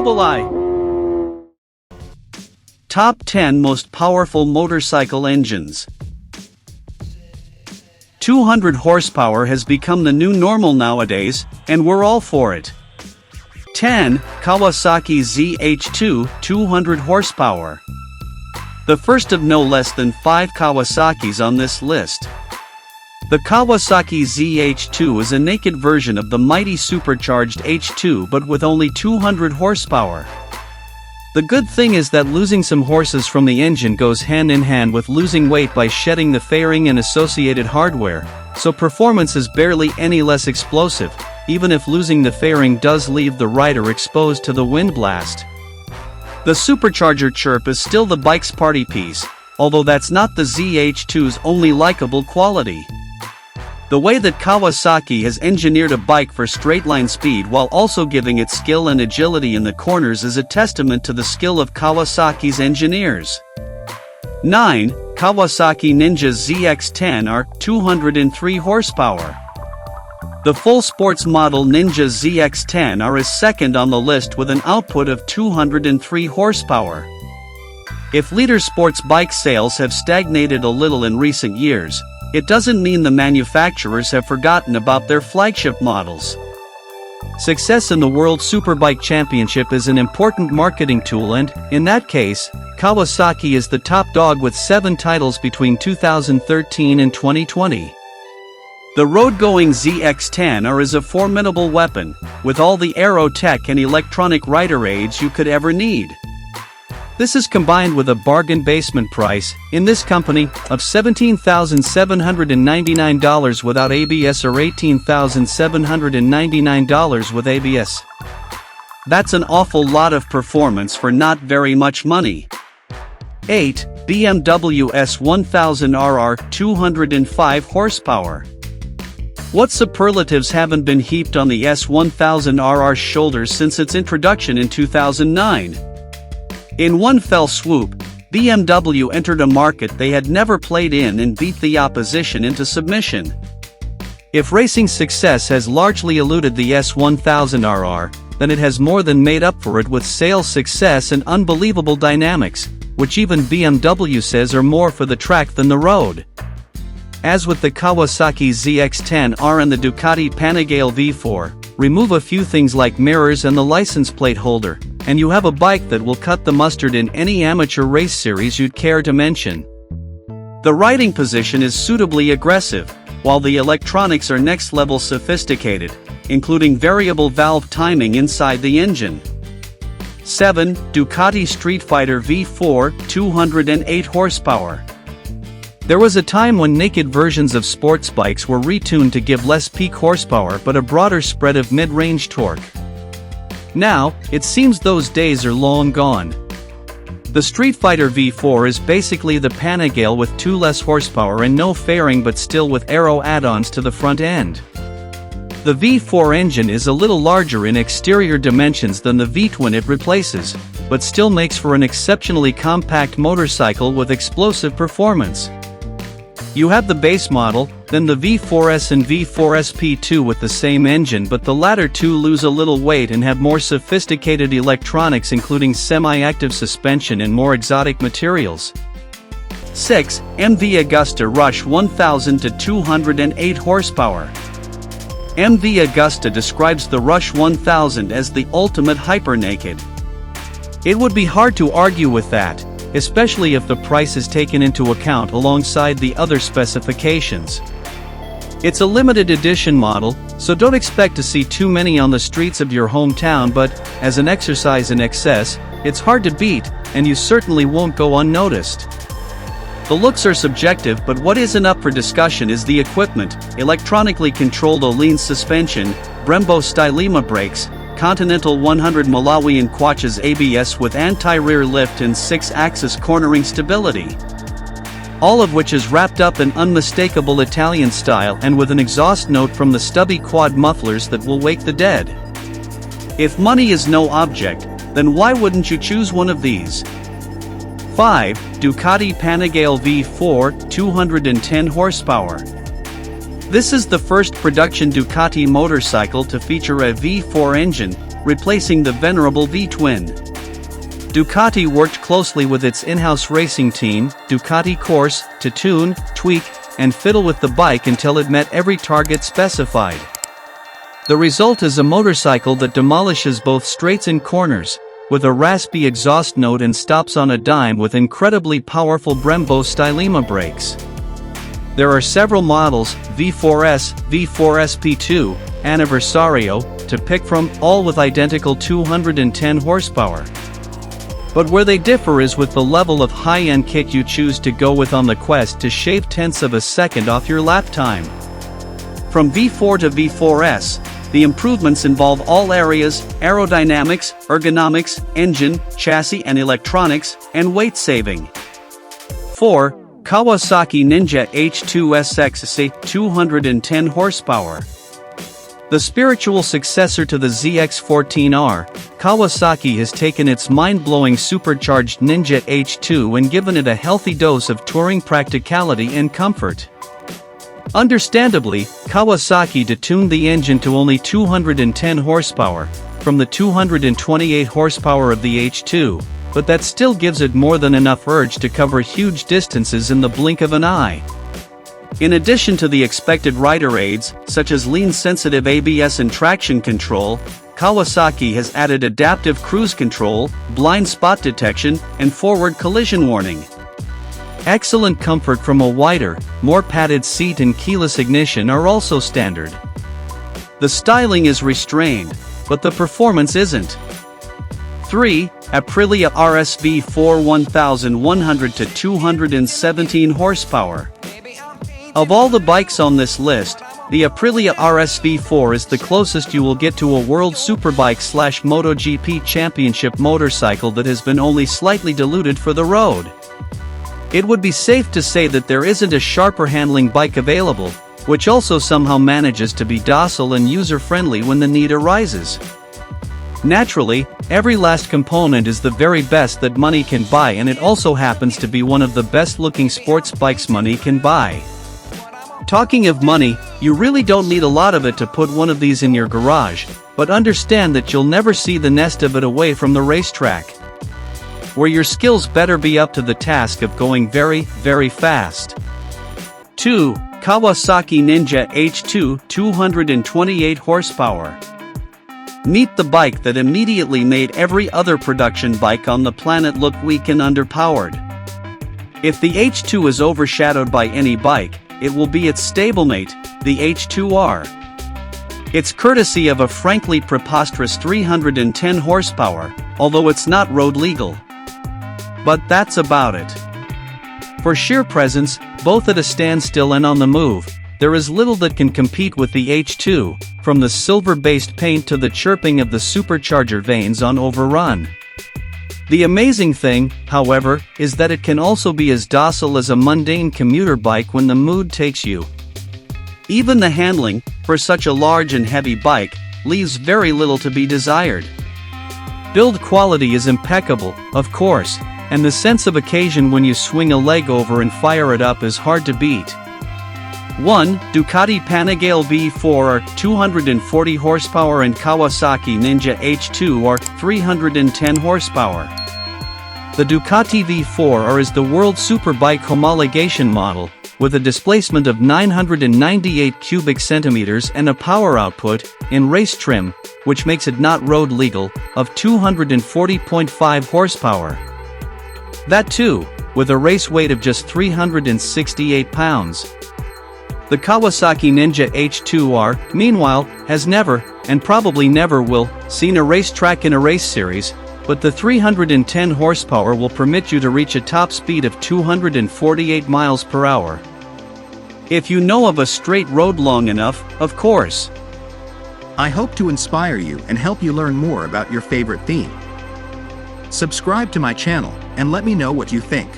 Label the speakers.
Speaker 1: Mobili. Top 10 most powerful motorcycle engines. 200 horsepower has become the new normal nowadays, and we're all for it. 10. Kawasaki ZH2, 200 horsepower. The first of no less than 5 Kawasaki's on this list. The Kawasaki ZH2 is a naked version of the mighty supercharged H2 but with only 200 horsepower. The good thing is that losing some horses from the engine goes hand in hand with losing weight by shedding the fairing and associated hardware, so performance is barely any less explosive, even if losing the fairing does leave the rider exposed to the wind blast. The supercharger chirp is still the bike's party piece, although that's not the ZH2's only likable quality. The way that Kawasaki has engineered a bike for straight-line speed while also giving it skill and agility in the corners is a testament to the skill of Kawasaki's engineers. 9. Kawasaki Ninja ZX10 R, 203 horsepower. The full sports model Ninja ZX10 R is second on the list with an output of 203 horsepower. If leader sports bike sales have stagnated a little in recent years, it doesn't mean the manufacturers have forgotten about their flagship models. Success in the World Superbike Championship is an important marketing tool and, in that case, Kawasaki is the top dog with 7 titles between 2013 and 2020. The road-going ZX10 R is a formidable weapon, with all the aero tech and electronic rider aids you could ever need. This is combined with a bargain basement price, in this company, of $17,799 without ABS or $18,799 with ABS. That's an awful lot of performance for not very much money. 8. BMW S1000 RR, 205 horsepower. What superlatives haven't been heaped on the S1000 RR's shoulders since its introduction in 2009? In one fell swoop, BMW entered a market they had never played in and beat the opposition into submission. If racing success has largely eluded the S1000 RR, then it has more than made up for it with sales success and unbelievable dynamics, which even BMW says are more for the track than the road. As with the Kawasaki ZX10 R and the Ducati Panigale V4, remove a few things like mirrors and the license plate holder, and you have a bike that will cut the mustard in any amateur race series you'd care to mention. The riding position is suitably aggressive, while the electronics are next-level sophisticated, including variable valve timing inside the engine. 7. Ducati Streetfighter V4, 208 horsepower. There was a time when naked versions of sports bikes were retuned to give less peak horsepower but a broader spread of mid-range torque. Now, it seems those days are long gone. The Streetfighter V4 is basically the Panigale with 2 less horsepower and no fairing but still with aero add-ons to the front end. The V4 engine is a little larger in exterior dimensions than the V-twin it replaces, but still makes for an exceptionally compact motorcycle with explosive performance. You have the base model, then the V4S and V4 SP2 with the same engine, but the latter two lose a little weight and have more sophisticated electronics including semi-active suspension and more exotic materials. 6. MV Agusta Rush 1000 to 208 horsepower. MV Agusta describes the Rush 1000 as the ultimate hyper-naked. It would be hard to argue with that, especially if the price is taken into account alongside the other specifications. It's a limited edition model, so don't expect to see too many on the streets of your hometown, but, as an exercise in excess, it's hard to beat, and you certainly won't go unnoticed. The looks are subjective, but what isn't up for discussion is the equipment: electronically controlled Öhlins suspension, Brembo Stylema brakes, Continental 100 Malawian Quatches ABS with anti-rear lift and 6-axis cornering stability. All of which is wrapped up in unmistakable Italian style and with an exhaust note from the stubby quad mufflers that will wake the dead. If money is no object, then why wouldn't you choose one of these? 5. Ducati Panigale V4, 210 horsepower. This is the first production Ducati motorcycle to feature a V4 engine, replacing the venerable V-twin. Ducati worked closely with its in-house racing team, Ducati Course, to tune, tweak, and fiddle with the bike until it met every target specified. The result is a motorcycle that demolishes both straights and corners, with a raspy exhaust note, and stops on a dime with incredibly powerful Brembo Stylema brakes. There are several models, V4S, V4 SP2, Anniversario, to pick from, all with identical 210 horsepower. But where they differ is with the level of high-end kit you choose to go with on the quest to shave tenths of a second off your lap time. From V4 to V4S, the improvements involve all areas: aerodynamics, ergonomics, engine, chassis and electronics, and weight saving. 4. Kawasaki Ninja H2 SX 210 horsepower. The spiritual successor to the ZX14R, Kawasaki has taken its mind-blowing supercharged Ninja H2 and given it a healthy dose of touring practicality and comfort. Understandably, Kawasaki detuned the engine to only 210 horsepower, from the 228 horsepower of the H2, but that still gives it more than enough urge to cover huge distances in the blink of an eye. In addition to the expected rider aids, such as lean-sensitive ABS and traction control, Kawasaki has added adaptive cruise control, blind spot detection, and forward collision warning. Excellent comfort from a wider, more padded seat and keyless ignition are also standard. The styling is restrained, but the performance isn't. 3. Aprilia RSV4 1100 to 217 horsepower. Of all the bikes on this list, the Aprilia RSV4 is the closest you will get to a World Superbike/MotoGP Championship motorcycle that has been only slightly diluted for the road. It would be safe to say that there isn't a sharper handling bike available, which also somehow manages to be docile and user-friendly when the need arises. Naturally, every last component is the very best that money can buy, and it also happens to be one of the best-looking sports bikes money can buy. Talking of money, you really don't need a lot of it to put one of these in your garage, but understand that you'll never see the nest of it away from the racetrack, where your skills better be up to the task of going very, very fast. 2. Kawasaki Ninja H2 228 horsepower. Meet the bike that immediately made every other production bike on the planet look weak and underpowered. If the H2 is overshadowed by any bike, it will be its stablemate, the H2R. It's courtesy of a frankly preposterous 310 horsepower, although it's not road legal. But that's about it. For sheer presence, both at a standstill and on the move, there is little that can compete with the H2, from the silver-based paint to the chirping of the supercharger vanes on overrun. The amazing thing, however, is that it can also be as docile as a mundane commuter bike when the mood takes you. Even the handling, for such a large and heavy bike, leaves very little to be desired. Build quality is impeccable, of course, and the sense of occasion when you swing a leg over and fire it up is hard to beat. 1. Ducati Panigale V4 are 240 horsepower and Kawasaki Ninja H2 are 310 horsepower. The Ducati V4R is the World Superbike homologation model, with a displacement of 998 cubic centimeters and a power output, in race trim, which makes it not road legal, of 240.5 horsepower. That too, with a race weight of just 368 pounds. The Kawasaki Ninja H2R, meanwhile, has never, and probably never will, seen a racetrack in a race series, but the 310 horsepower will permit you to reach a top speed of 248 miles per hour. If you know of a straight road long enough, of course.
Speaker 2: I hope to inspire you and help you learn more about your favorite theme. Subscribe to my channel and let me know what you think.